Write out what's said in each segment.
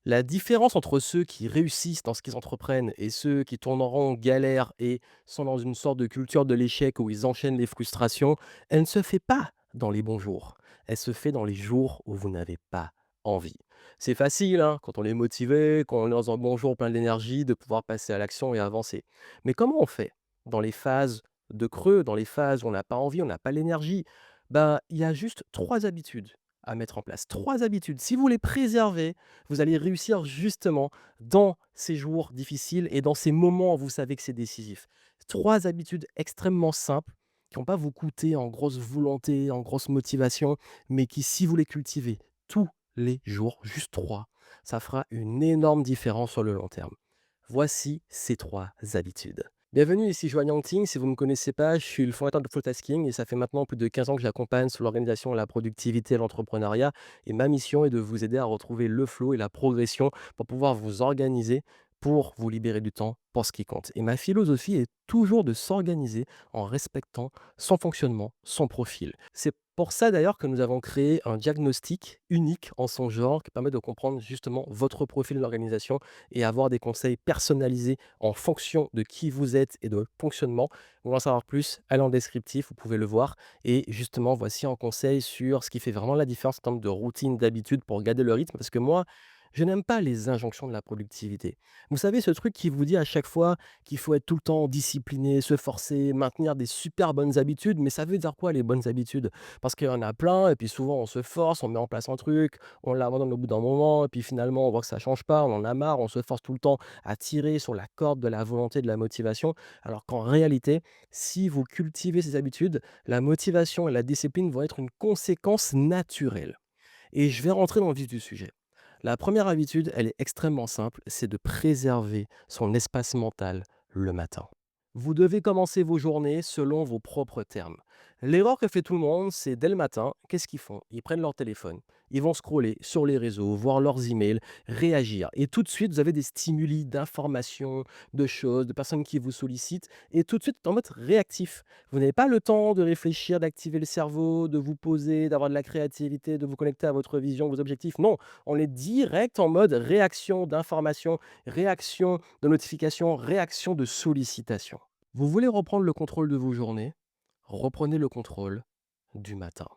La différence entre ceux qui réussissent dans ce qu'ils entreprennent et ceux qui tournent en rond, galèrent et sont dans une sorte de culture de l'échec où ils enchaînent les frustrations, elle ne se fait pas dans les bons jours. Elle se fait dans les jours où vous n'avez pas envie. C'est facile, hein, quand on est motivé, quand on est dans un bon jour plein d'énergie, de pouvoir passer à l'action et avancer. Mais comment on fait dans les phases de creux, dans les phases où on n'a pas envie, on n'a pas l'énergie? Ben, il y a juste trois habitudes à mettre en place. Trois habitudes. Si vous les préservez, vous allez réussir justement dans ces jours difficiles et dans ces moments où vous savez que c'est décisif. 3 habitudes extrêmement simples qui vont pas vous coûter en grosse volonté, en grosse motivation, mais qui, si vous les cultivez tous les jours, juste 3, ça fera une énorme différence sur le long terme. Voici ces 3 habitudes. Bienvenue, ici Joanne Yangting. Si vous ne me connaissez pas, je suis le fondateur de Flowtasking et ça fait maintenant plus de 15 ans que j'accompagne sur l'organisation, la productivité et l'entrepreneuriat. Et ma mission est de vous aider à retrouver le flow et la progression pour pouvoir vous organiser, pour vous libérer du temps pour ce qui compte. Et ma philosophie est toujours de s'organiser en respectant son fonctionnement, son profil. C'est pour ça d'ailleurs que nous avons créé un diagnostic unique en son genre qui permet de comprendre justement votre profil d'organisation et avoir des conseils personnalisés en fonction de qui vous êtes et de votre fonctionnement. Vous voulez en savoir plus, allez en descriptif, vous pouvez le voir. Et justement, voici un conseil sur ce qui fait vraiment la différence en termes de routine, d'habitude pour garder le rythme. Parce que moi, je n'aime pas les injonctions de la productivité. Vous savez, ce truc qui vous dit à chaque fois qu'il faut être tout le temps discipliné, se forcer, maintenir des super bonnes habitudes. Mais ça veut dire quoi les bonnes habitudes? Parce qu'il y en a plein, et puis souvent on se force, on met en place un truc, on l'abandonne au bout d'un moment, et puis finalement on voit que ça change pas, on en a marre, on se force tout le temps à tirer sur la corde de la volonté, de la motivation. Alors qu'en réalité, si vous cultivez ces habitudes, la motivation et la discipline vont être une conséquence naturelle. Et je vais rentrer dans le vif du sujet. La première habitude, elle est extrêmement simple, c'est de préserver son espace mental le matin. Vous devez commencer vos journées selon vos propres termes. L'erreur que fait tout le monde, c'est dès le matin, qu'est-ce qu'ils font? Ils prennent leur téléphone, ils vont scroller sur les réseaux, voir leurs emails, réagir. Et tout de suite, vous avez des stimuli d'informations, de choses, de personnes qui vous sollicitent, et tout de suite, en mode réactif. Vous n'avez pas le temps de réfléchir, d'activer le cerveau, de vous poser, d'avoir de la créativité, de vous connecter à votre vision, vos objectifs. Non, on est direct en mode réaction d'information, réaction de notification, réaction de sollicitation. Vous voulez reprendre le contrôle de vos journées? Reprenez le contrôle du matin.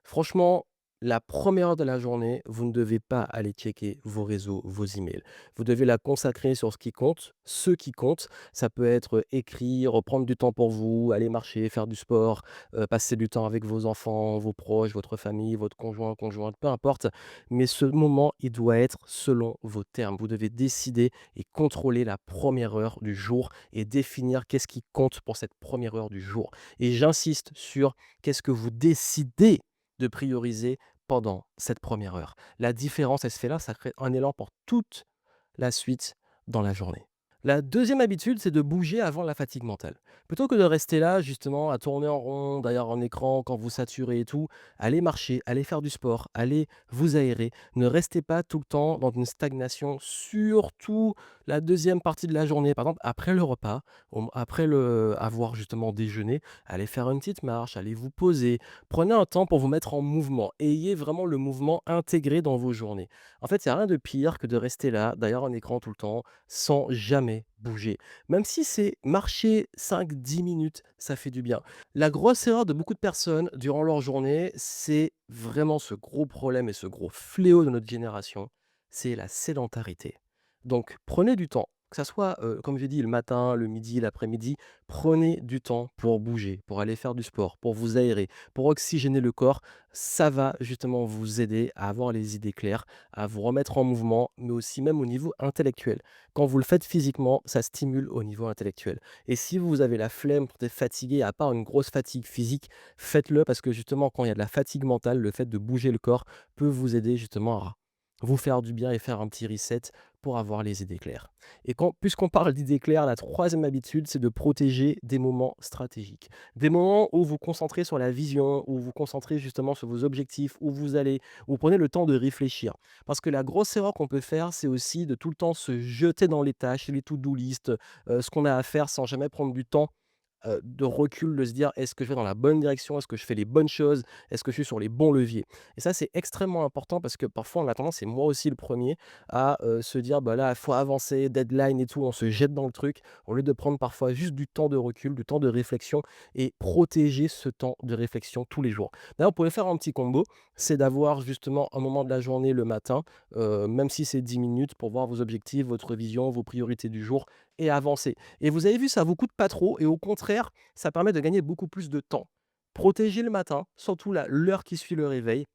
Franchement, la première heure de la journée, vous ne devez pas aller checker vos réseaux, vos emails. Vous devez la consacrer sur ce qui compte, ce qui compte. Ça peut être écrire, reprendre du temps pour vous, aller marcher, faire du sport, passer du temps avec vos enfants, vos proches, votre famille, votre conjoint, conjointe, peu importe. Mais ce moment, il doit être selon vos termes. Vous devez décider et contrôler la première heure du jour et définir qu'est-ce qui compte pour cette première heure du jour. Et j'insiste sur qu'est-ce que vous décidez de prioriser pendant cette première heure. La différence, elle se fait là, ça crée un élan pour toute la suite dans la journée. La deuxième habitude, c'est de bouger avant la fatigue mentale. Plutôt que de rester là, justement, à tourner en rond, derrière un écran, quand vous saturez et tout, allez marcher, allez faire du sport, allez vous aérer. Ne restez pas tout le temps dans une stagnation, surtout la deuxième partie de la journée. Par exemple, après le repas, après avoir justement déjeuné, allez faire une petite marche, allez vous poser. Prenez un temps pour vous mettre en mouvement. Ayez vraiment le mouvement intégré dans vos journées. En fait, il y a rien de pire que de rester là, derrière un écran tout le temps, sans jamais bouger. Même si c'est marcher 5, 10 minutes, ça fait du bien. La grosse erreur de beaucoup de personnes durant leur journée, c'est vraiment ce gros problème et ce gros fléau de notre génération, c'est la sédentarité. Donc prenez du temps, que ça soit, comme j'ai dit, le matin, le midi, l'après-midi, prenez du temps pour bouger, pour aller faire du sport, pour vous aérer, pour oxygéner le corps. Ça va justement vous aider à avoir les idées claires, à vous remettre en mouvement, mais aussi même au niveau intellectuel. Quand vous le faites physiquement, ça stimule au niveau intellectuel. Et si vous avez la flemme, vous êtes fatigué, à part une grosse fatigue physique, faites-le parce que justement, quand il y a de la fatigue mentale, le fait de bouger le corps peut vous aider justement à vous faire du bien et faire un petit reset pour avoir les idées claires. Et puisqu'on parle d'idées claires, la troisième habitude, c'est de protéger des moments stratégiques. Des moments où vous concentrez sur la vision, où vous concentrez justement sur vos objectifs, où vous allez, où vous prenez le temps de réfléchir. Parce que la grosse erreur qu'on peut faire, c'est aussi de tout le temps se jeter dans les tâches, les to-do list, ce qu'on a à faire sans jamais prendre du temps de recul, de se dire: «Est-ce que je vais dans la bonne direction? Est-ce que je fais les bonnes choses? Est-ce que je suis sur les bons leviers?» Et ça, c'est extrêmement important parce que parfois on a tendance, et moi aussi le premier, à, se dire: «Bah, là, il faut avancer, deadline et tout», on se jette dans le truc au lieu de prendre parfois juste du temps de recul, du temps de réflexion et protéger ce temps de réflexion tous les jours. D'ailleurs, vous pouvez faire un petit combo, c'est d'avoir justement un moment de la journée le matin, même si c'est 10 minutes pour voir vos objectifs, votre vision, vos priorités du jour et avancer. Et vous avez vu, ça vous coûte pas trop et au contraire, ça permet de gagner beaucoup plus de temps. Protégez le matin, surtout l'heure qui suit le réveil.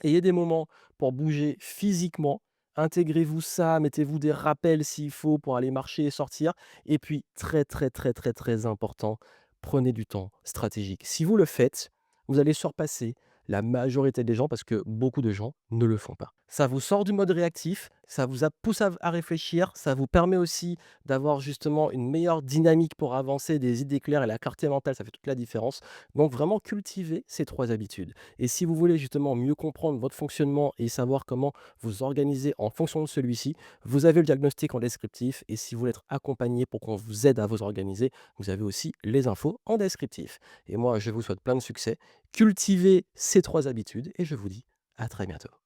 Ayez des moments pour bouger physiquement. Intégrez-vous ça, mettez-vous des rappels s'il faut pour aller marcher et sortir. Et puis, très, très, très, très, très important, prenez du temps stratégique. Si vous le faites, vous allez surpasser la majorité des gens parce que beaucoup de gens ne le font pas. Ça vous sort du mode réactif, ça vous pousse à réfléchir, ça vous permet aussi d'avoir justement une meilleure dynamique pour avancer, des idées claires et la clarté mentale, ça fait toute la différence. Donc vraiment cultivez ces trois habitudes. Et si vous voulez justement mieux comprendre votre fonctionnement et savoir comment vous organiser en fonction de celui-ci, vous avez le diagnostic en descriptif. Et si vous voulez être accompagné pour qu'on vous aide à vous organiser, vous avez aussi les infos en descriptif. Et moi, je vous souhaite plein de succès. Cultivez ces trois habitudes et je vous dis à très bientôt.